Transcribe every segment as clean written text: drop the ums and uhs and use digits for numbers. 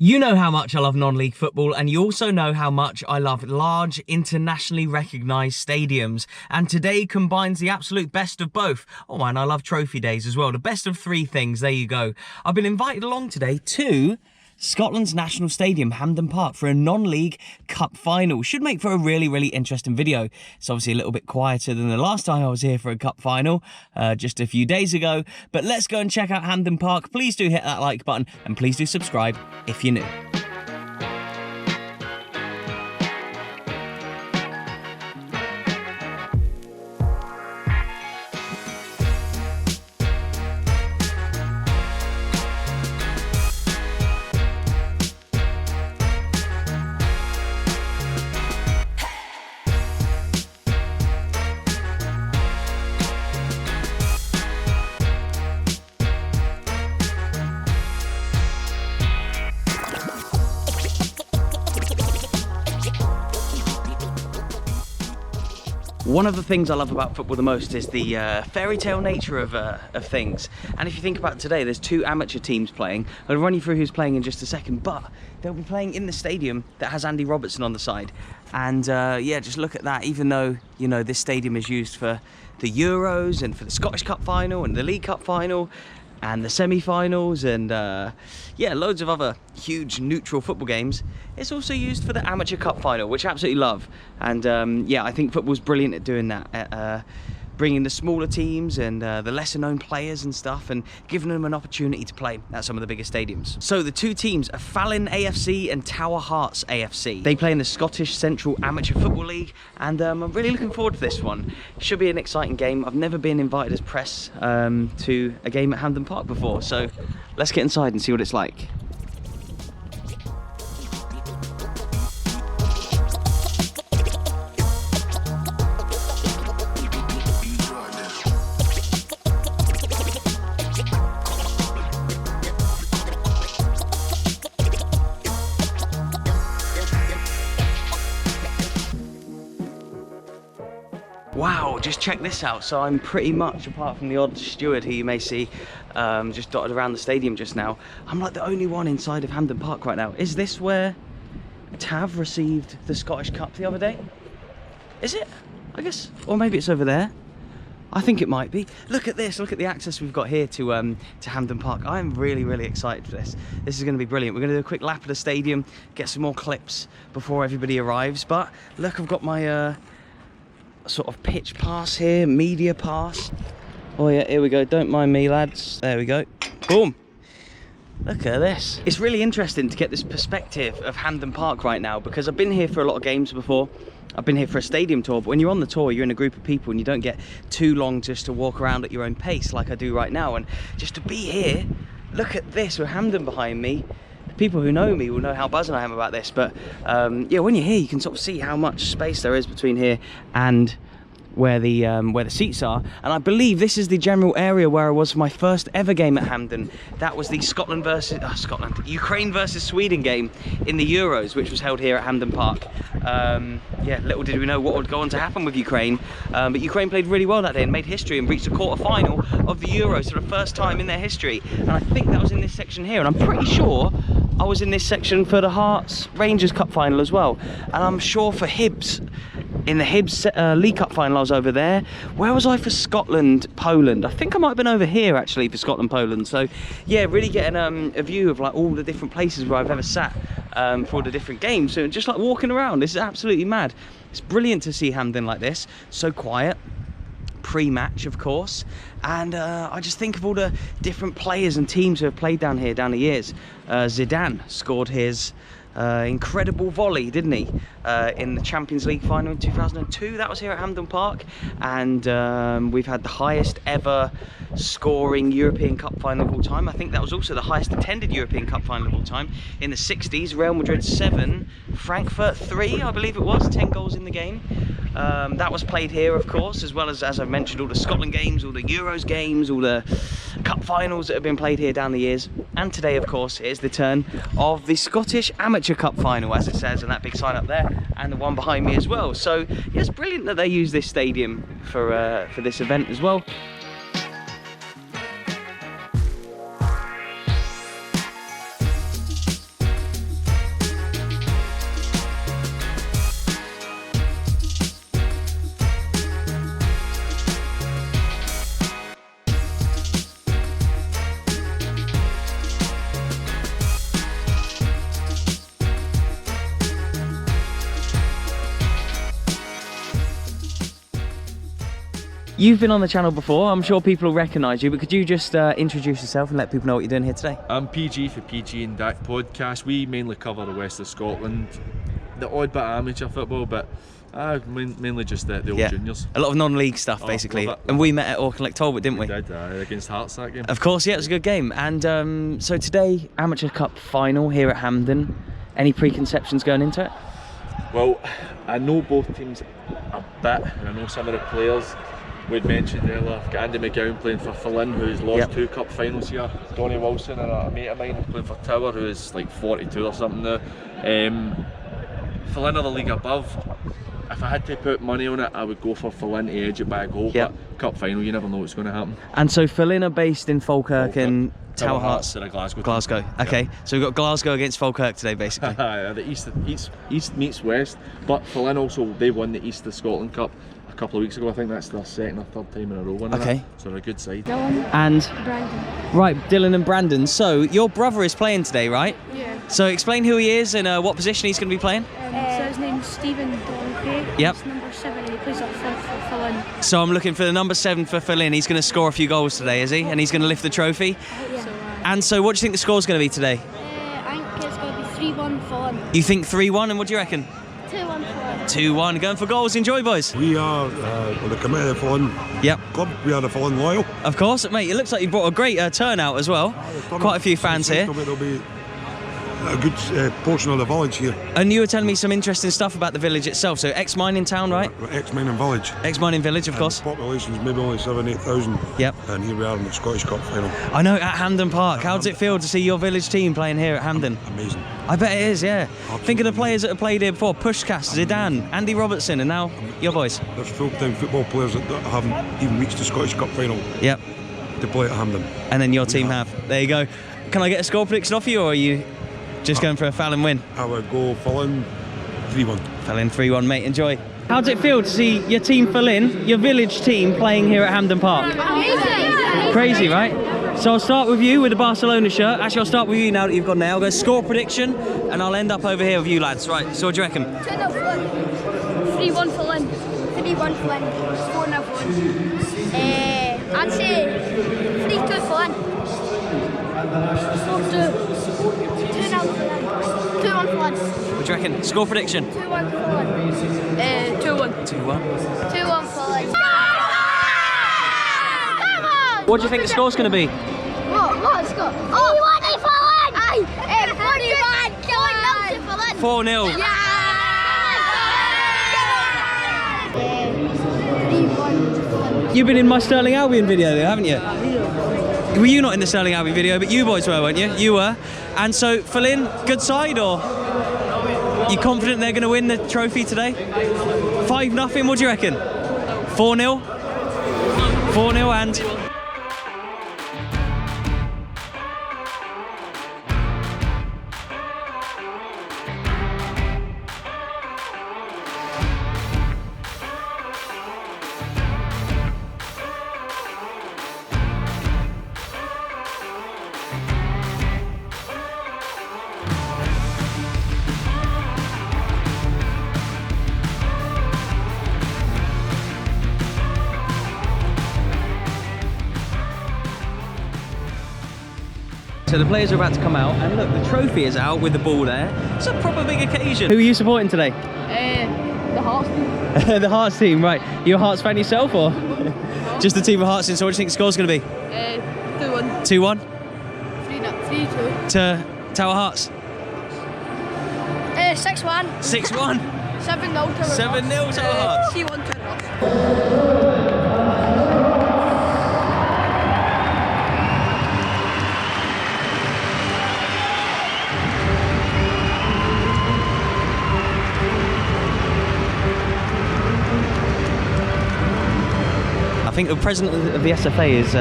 You know how much I love non-league football, and you also know how much I love large, internationally recognised stadiums. And today combines the absolute best of both. Oh, and I love trophy days as well. The best of three things, there you go. I've been invited along today to Scotland's national stadium, Hampden Park, for a non-league cup final. Should make for a really interesting video. It's obviously a little bit quieter than the last time I was here for a cup final, just a few days ago. But let's go and check out Hampden Park. Please do hit that like button, and please do subscribe if you're new. One of the things I love about football the most is the fairy tale nature of things. And if you think about today, there's two amateur teams playing. I'll run you through who's playing in just a second, but they'll be playing in the stadium that has Andy Robertson on the side. And yeah, just look at that. Even though, you know, this stadium is used for the Euros and for the Scottish Cup final and the League Cup final and the semi-finals and yeah, loads of other huge neutral football games. It's also used for the amateur cup final, which I absolutely love. And yeah, I think football's brilliant at doing that, bringing the smaller teams and the lesser known players and stuff, and giving them an opportunity to play at some of the biggest stadiums. So the two teams are Fallin AFC and Tower Hearts AFC. They play in the Scottish Central Amateur Football League, and I'm really looking forward to this one. It should be an exciting game. I've never been invited as press to a game at Hampden Park before, so let's get inside and see what it's like. Wow, just check this out. So I'm pretty much, apart from the odd steward who you may see just dotted around the stadium just now, I'm like the only one inside of Hampden Park right now. Is this where Tav received the Scottish Cup the other day? Is it? I guess, or maybe it's over there. I think it might be. Look at this, look at the access we've got here to Hampden Park. I'm really excited for this. This is going to be brilliant. We're going to do a quick lap of the stadium, get some more clips before everybody arrives. But look, I've got my sort of pitch pass here, media pass. Oh yeah, here we go. Don't mind me, lads. There we go. Boom. Look at this. It's really interesting to get this perspective of Hampden Park right now, because I've been here for a lot of games before. I've been here for a stadium tour, but when you're on the tour, you're in a group of people and you don't get too long just to walk around at your own pace like I do right now. And just to be here, look at this with Hampden behind me. People who know me will know how buzzing I am about this, but yeah, when you're here you can sort of see how much space there is between here and where the seats are. And I believe this is the general area where I was for my first ever game at Hampden. That was the Ukraine versus Sweden game in the Euros, which was held here at Hampden Park. Yeah, little did we know what would go on to happen with Ukraine, but Ukraine played really well that day and made history and reached the quarter-final of the Euros for the first time in their history. And I think that was in this section here, and I'm pretty sure I was in this section for the Hearts Rangers Cup final as well. And I'm sure for Hibs, in the Hibs League Cup final, I was over there. Where was I for Scotland, Poland? I think I might have been over here actually for Scotland, Poland. So yeah, really getting a view of like all the different places where I've ever sat for all the different games. So just like walking around, this is absolutely mad. It's brilliant to see Hampden like this, so quiet. Pre-match, of course, and I just think of all the different players and teams who have played down here down the years. Zidane scored his incredible volley, didn't he, in the Champions League final in 2002. That was here at Hampden Park. And we've had the highest ever scoring European Cup final of all time. I think that was also the highest attended European Cup final of all time in the 60s. Real Madrid 7, Frankfurt 3, I believe it was, 10 goals in the game. That was played here, of course, as well as I've mentioned, all the Scotland games, all the Euros games, all the cup finals that have been played here down the years. And today, of course, is the turn of the Scottish Amateur Cup final, as it says on that big sign up there, and the one behind me as well. So yeah, it's brilliant that they use this stadium for this event as well. You've been on the channel before, I'm sure people will recognise you, but could you just introduce yourself and let people know what you're doing here today? I'm PG for PG and Dak podcast. We mainly cover the west of Scotland, the odd bit of amateur football, but mainly just the old juniors. A lot of non-league stuff, basically. And we met at Auchinleck Talbot, didn't we? We did, against Hearts that game. Of course, yeah, it was a good game. And so today, Amateur Cup final here at Hampden. Any preconceptions going into it? Well, I know both teams a bit, and I know some of the players. We'd mentioned earlier, I've got Andy McGowan playing for Fallin, who's lost 2 cup finals here. Donny Wilson and a mate of mine playing for Tower, who is like 42 or something now. Fallin are the league above. If I had to put money on it, I would go for Fallin to edge it by a goal. But cup final, you never know what's going to happen. And so Fallin are based in Falkirk and Tower Hearts at Glasgow. Glasgow. Okay, so we've got Glasgow against Falkirk today, basically. The east meets west, but Fallin also, they won the East of Scotland Cup a couple of weeks ago. I think that's their second or third time in a row winning it. So they're a good side. Dylan and Brandon. Right, Dylan and Brandon. So your brother is playing today, right? Yeah. So explain who he is and what position he's going to be playing. So his name's Stephen Donkey. Yep. He's number 7 and he plays up front for Fallin. So I'm looking for the number 7 for Fallin. He's going to score a few goals today, is he? And he's going to lift the trophy. Yeah. And so what do you think the score's going to be today? I think it's going to be 3-1 Fallin. You think 3-1, and what do you reckon? 2-1 Fallin. 2-1. Going for goals. Enjoy, boys. We are on the committee of Fallin club. We are the Fallin Loyal. Of course, mate. It looks like you brought a great turnout as well. Quite a few fans here. There'll be a good portion of the village here. And you were telling me some interesting stuff about the village itself. So ex-mining town, right? Ex-mining village. Ex-mining village, of course. The population's maybe only 7,000-8,000. Yep. And here we are in the Scottish Cup final. I know, at Hampden Park. How does it feel to see your village team playing here at Hampden? Amazing. I bet it is, yeah. Absolutely. Think of the players that have played here before. Pushcast, Zidane, Andy Robertson, and now your boys. There's full-time football players that haven't even reached the Scottish Cup final. Yep. To play at Hampden. And then your team have. There you go. Can I get a score prediction off you, or are you just going for a Fallin win? I would go Fallin 3-1. Fallin 3-1, mate. Enjoy. How does it feel to see your team Fallin, your village team, playing here at Hampden Park? Amazing. Crazy, right? So I'll start with you with the Barcelona shirt. Actually, I'll start with you now that you've gone there. I'll go score prediction, and I'll end up over here with you lads. Right, so what do you reckon? 2-0 Fallin. 3-1 Fallin. 3-1 Fallin. 4-0 Fallin. I'd say 3-2 Fallin. 4-2. 2-0 Fallin. 2-1 Fallin. What do you reckon? Score prediction? 2-1 Fallin. 2-1. 2-1. 2-1 Fallin. What do you think the score's going to be? What score? Oh, we want it Fallin! Aye, 41. 4-0. Yeah! 3-1. You've been in my Sterling Albion video there, haven't you? Were you not in the Sterling Albion video, but you boys were, weren't you? You were. And so, Fallin, good side, or you confident they're going to win the trophy today? 5-0, what do you reckon? 4-0? 4-0 and... So the players are about to come out, and look, the trophy is out with the ball there. It's a proper big occasion. Who are you supporting today? The Hearts team. The Hearts team, right. You a Hearts fan yourself, or just the team of Hearts? And so what do you think the score's going to be? 2-1. 2-1? 3-2. To Tower Hearts? 6-1. 6-1? 7-0 Tower Hearts. 7-0 Tower Hearts? 3-1 Tower Hearts. I think the president of the SFA is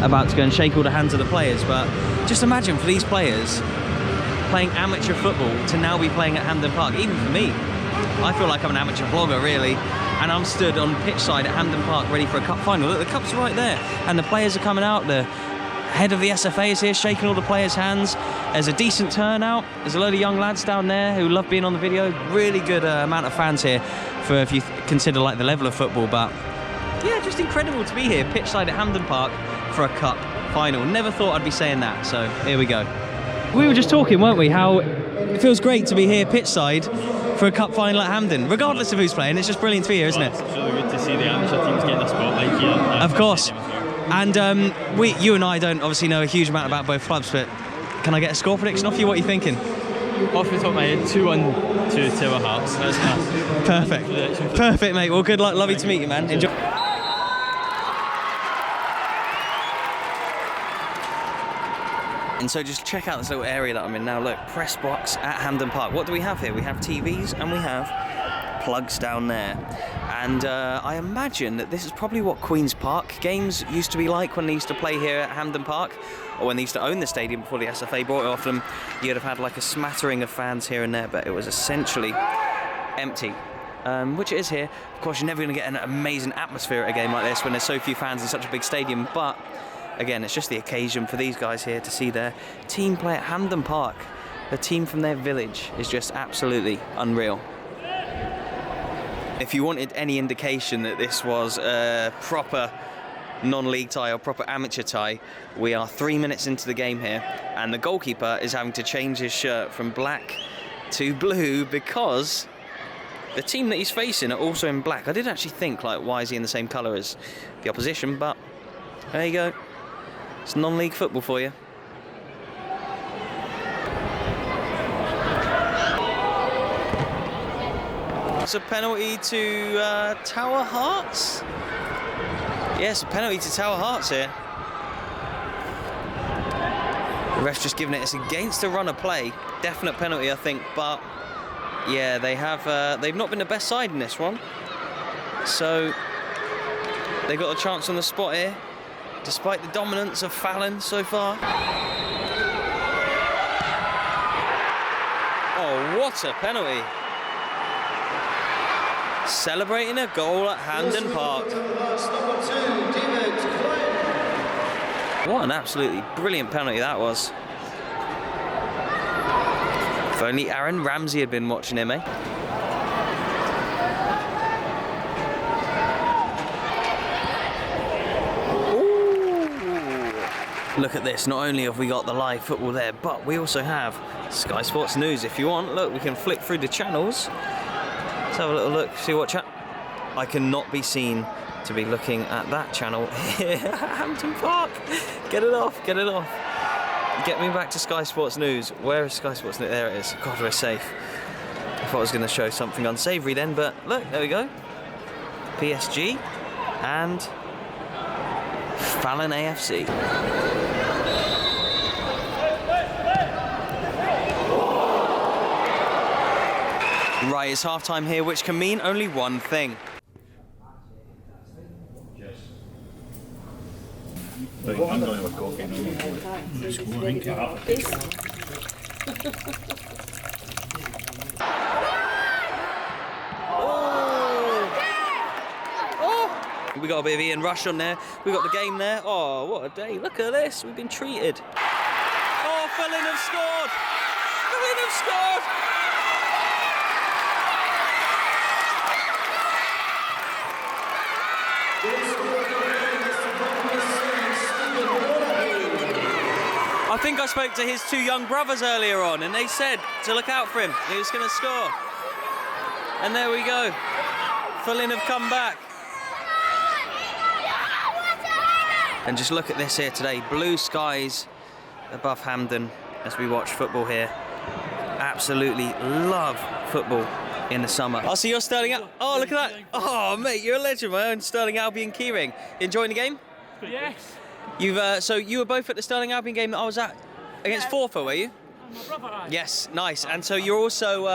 about to go and shake all the hands of the players, but just imagine for these players playing amateur football to now be playing at Hampden Park. Even for me, I feel like I'm an amateur vlogger really, and I'm stood on Pitchside at Hampden Park ready for a cup final. Look, the cup's right there, and the players are coming out. The head of the SFA is here shaking all the players' hands. There's a decent turnout. There's a load of young lads down there who love being on the video. Really good amount of fans here for if you consider like the level of football, but yeah, just incredible to be here, pitchside at Hampden Park for a cup final. Never thought I'd be saying that, so here we go. We were just talking, weren't we, how it feels great to be here pitchside for a cup final at Hampden, regardless of who's playing. It's just brilliant to be here, isn't it? It's really good to see the amateur teams getting a spotlight here. Of course. And you and I don't obviously know a huge amount about both clubs, but can I get a score prediction off you? What are you thinking? Off the top of my head, 2-1 to Tower Hearts. That's nice. Perfect. Perfect, mate. Well, good luck. Lovely to meet you, man. Enjoy. And so just check out this little area that I'm in now. Look, press box at Hampden Park. What do we have here? We have TVs and we have plugs down there. And I imagine that this is probably what Queen's Park games used to be like when they used to play here at Hampden Park, or when they used to own the stadium before the SFA bought it off them. You'd have had like a smattering of fans here and there, but it was essentially empty. Which it is here. Of course, you're never going to get an amazing atmosphere at a game like this when there's so few fans in such a big stadium, but again, it's just the occasion for these guys here to see their team play at Hampden Park. The team from their village is just absolutely unreal. If you wanted any indication that this was a proper non-league tie or proper amateur tie, we are 3 minutes into the game here, and the goalkeeper is having to change his shirt from black to blue because the team that he's facing are also in black. I did actually think, like, why is he in the same colour as the opposition, but there you go. It's non-league football for you. It's a penalty to Tower Hearts. Yes, a penalty to Tower Hearts here. The ref's just giving it. It's against the run of play. Definite penalty, I think. But yeah, they've not been the best side in this one. So they got a chance on the spot here, despite the dominance of Fallin so far. Oh, what a penalty. Celebrating a goal at Hampden Park. What an absolutely brilliant penalty that was. If only Aaron Ramsey had been watching him, eh? Look at this, not only have we got the live football there, but we also have Sky Sports News. If you want, look, we can flick through the channels. Let's have a little look, see what I cannot be seen to be looking at that channel here at Hampden Park. Get it off, get it off. Get me back to Sky Sports News. Where is Sky Sports News? There it is. God, we're safe. I thought I was going to show something unsavoury then, but look, there we go. PSG and Fallin AFC. Right, it's half-time here, which can mean only one thing. I'm going with coffee We got a bit of Ian Rush on there. We got the game there. Oh, what a day. Look at this. We've been treated. Oh, Fallin have scored. Fallin have scored. I think I spoke to his two young brothers earlier on, and they said to look out for him. He was going to score. And there we go. Fallin have come back. And just look at this here today. Blue skies above Hampden as we watch football here. Absolutely love football in the summer. Oh, so you're Sterling Albion. Oh, look at that. Oh, mate, you're a legend. My own Sterling Albion keyring. Enjoying the game? Yes. So you were both at the Sterling Albion game that I was at against Forfar, were you? My brother. Yes, nice. And so you're also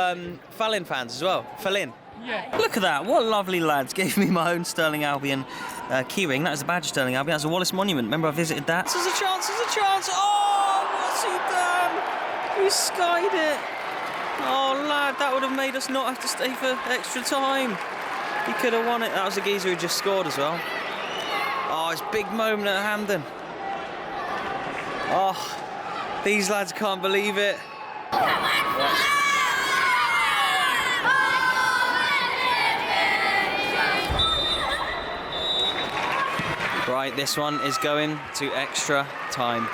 Fallin fans as well? Fallin? Yeah. Look at that. What lovely lads. Gave me my own Sterling Albion keyring. That is the badge of Sterling Albion. That's a Wallace Monument. Remember I visited that? There's a chance, there's a chance. Oh, what's he done? He skied it. Oh, lad, that would have made us not have to stay for extra time. He could have won it. That was the geezer who just scored as well. Oh, it's a big moment at Hampden. Oh, these lads can't believe it. Right, this one is going to extra time.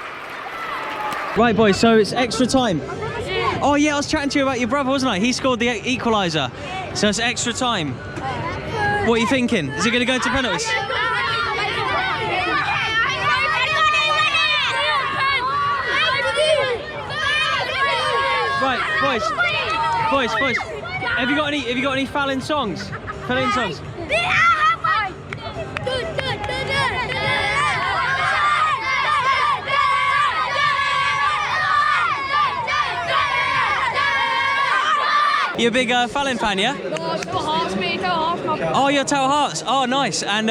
Right, boys, so it's extra time. Oh, yeah, I was chatting to you about your brother, wasn't I? He scored the equaliser. So it's extra time. What are you thinking? Is it going to go into penalties? Right, boys. Have you got any Fallin songs? Fallin songs? You a big Fallin fan, yeah? No, Tower Hearts, mate. Tower Hearts. Oh, you're Tower Hearts. Oh, nice. And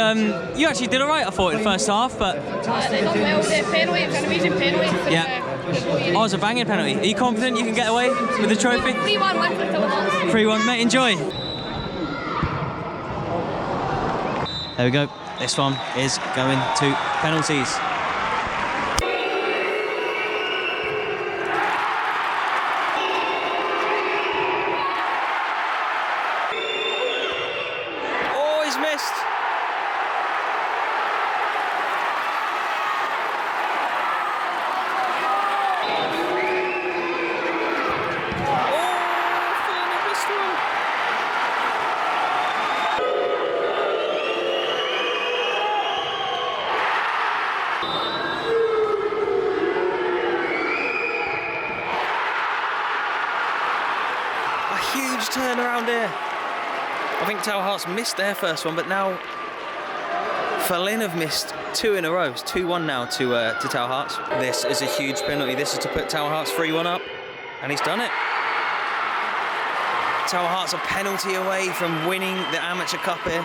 you actually did alright, I thought, in the first half, but... They done well. The penalty, it was an amazing penalty. Yeah. Oh, it was a banging penalty. Are you confident you can get away with the trophy? 3-1 win for Tower Hearts. 3-1, mate. Enjoy. There we go. This one is going to penalties. Oh, he's missed. Huge turnaround here. I think Tower Hearts missed their first one, but now Fallin have missed 2 in a row. It's 2-1 now to Tower Hearts. This is a huge penalty. This is to put Tower Hearts 3-1 up, and he's done it. Tower Hearts a penalty away from winning the Amateur Cup here.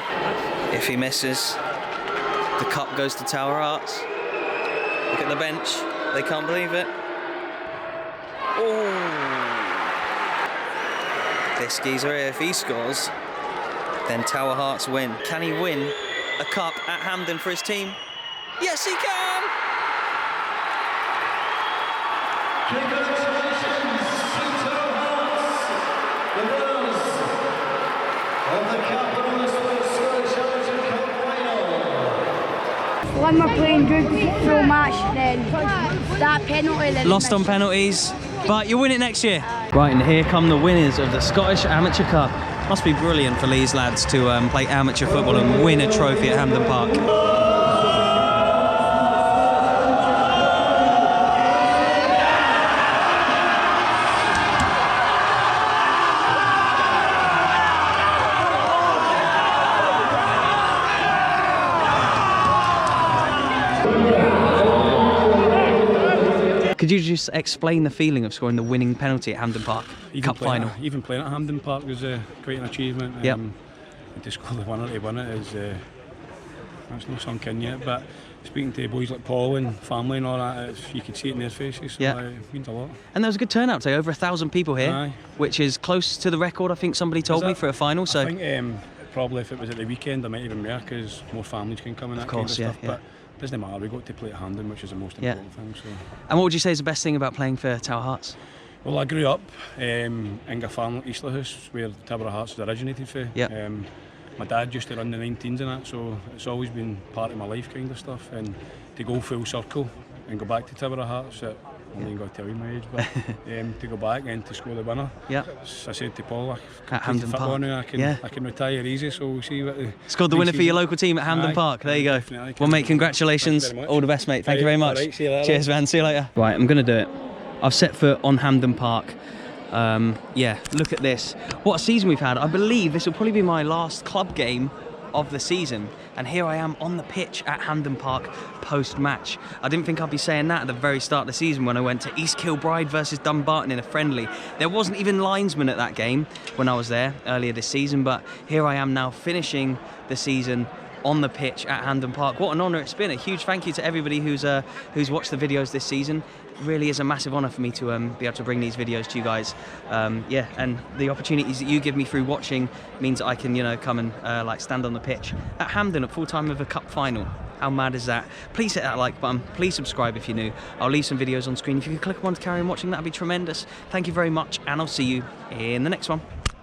If he misses, the cup goes to Tower Hearts. Look at the bench. They can't believe it. Oh. This geezer here, if he scores, then Tower Hearts win. Can he win a cup at Hampden for his team? Yes, he can! Congratulations to Tower Hearts, the winners of the Capital Scottish Amateur Cup final. One more playing good throw match, then that penalty. Then Lost on penalties, but you'll win it next year. Right, and here come the winners of the Scottish Amateur Cup. Must be brilliant for these lads to play amateur football and win a trophy at Hampden Park. Could you just explain the feeling of scoring the winning penalty at Hampden Park Cup final? Even playing at Hampden Park was quite an achievement. Yep. To score the winner to win it is that's not sunk in yet. But speaking to boys like Paul and family and all that, you could see it in their faces. So Yeah. It means a lot. And there was a good turnout today, over 1,000 people here, Aye. which is close to the record, I think somebody told me, for a final. So I think probably if it was at the weekend, I might even more because more families can come in. That course, kind of yeah, stuff. yeah. But it doesn't matter. We got to play at Hampden, which is the most Yeah. important thing. So. And what would you say is the best thing about playing for Tower Hearts? Well, I grew up in Farm, Eastlerhouse, where Tower Hearts was originated from. Yep. My dad used to run the 19s and that, so it's always been part of my life kind of stuff. And to go full circle and go back to Tower Hearts, I'm not even going to tell you my age, but to go back and to score the winner. Yeah. I said to Paul, At I Hampden Park. now, I can retire easy, so we'll see what Scored the winner for your local team at Hampden Park. There you go. Definitely. Well, mate, congratulations. Thank you very much. All the best, mate. Thank you very much. Alright, see you later. Cheers, man. See you later. Right, I'm going to do it. I've set foot on Hampden Park. Yeah, look at this. What a season we've had. I believe this will probably be my last club game of the season, and here I am on the pitch at Hampden Park post-match. I didn't think I'd be saying that at the very start of the season when I went to East Kilbride versus Dumbarton in a friendly. There wasn't even linesmen at that game when I was there earlier this season, but here I am now finishing the season on the pitch at Hampden Park. What an honour it's been. A huge thank you to everybody who's watched the videos this season. It really is a massive honour for me to be able to bring these videos to you guys. Yeah, and the opportunities that you give me through watching means that I can, come and like stand on the pitch at Hampden at full time of a cup final. How mad is that? Please hit that like button. Please subscribe if you're new. I'll leave some videos on screen. If you could click on to carry on watching, that'd be tremendous. Thank you very much, and I'll see you in the next one.